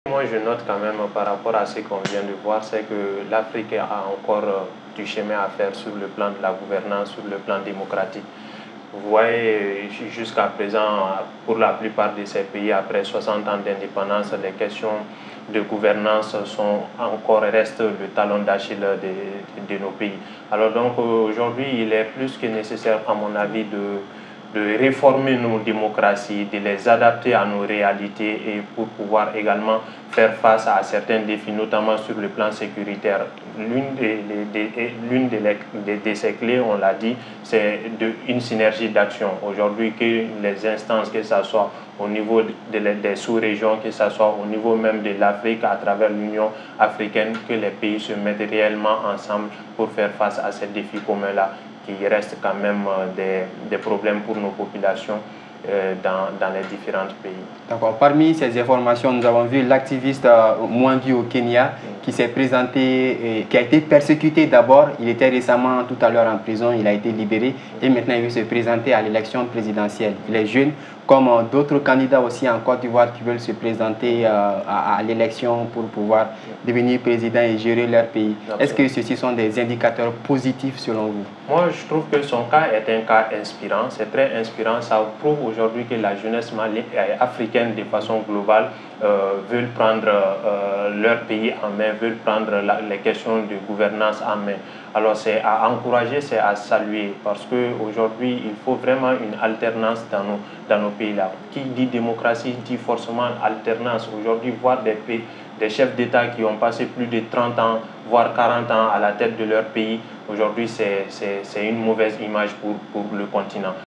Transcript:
Moi, je note quand même par rapport à ce qu'on vient de voir, c'est que l'Afrique a encore du chemin à faire sur le plan de la gouvernance, sur le plan démocratique. Vous voyez, jusqu'à présent, pour la plupart de ces pays, après 60 ans d'indépendance, les questions de gouvernance restent le talon d'Achille de nos pays. Alors donc aujourd'hui, il est plus que nécessaire, à mon avis, de réformer nos démocraties, de les adapter à nos réalités et pour pouvoir également faire face à certains défis, notamment sur le plan sécuritaire. L'une de ces clés, on l'a dit, c'est une synergie d'action. Aujourd'hui, que les instances, que ce soit au niveau des sous-régions, que ce soit au niveau même de l'Afrique, à travers l'Union africaine, que les pays se mettent réellement ensemble pour faire face à ces défis communs-là, qui restent quand même des problèmes pour nos populations dans les différents pays. D'accord. Parmi ces informations, nous avons vu l'activiste Mwangi au Kenya qui s'est présenté, qui a été persécuté d'abord. Il était récemment tout à l'heure en prison, il a été libéré et maintenant il veut se présenter à l'élection présidentielle. Il est jeune, comme d'autres candidats aussi en Côte d'Ivoire qui veulent se présenter à l'élection pour pouvoir devenir président et gérer leur pays. Est-ce que ceci sont des indicateurs positifs selon vous? Moi, je trouve que son cas est un cas inspirant. C'est très inspirant. Ça prouve aujourd'hui que la jeunesse africaine, de façon globale, veut prendre leur pays en main, veut prendre les questions de gouvernance en main. Alors c'est à encourager, c'est à saluer, parce qu'aujourd'hui, il faut vraiment une alternance dans nos pays-là. Qui dit démocratie dit forcément alternance. Aujourd'hui, voir des chefs d'État qui ont passé plus de 30 ans, voire 40 ans à la tête de leur pays, aujourd'hui, c'est une mauvaise image pour le continent.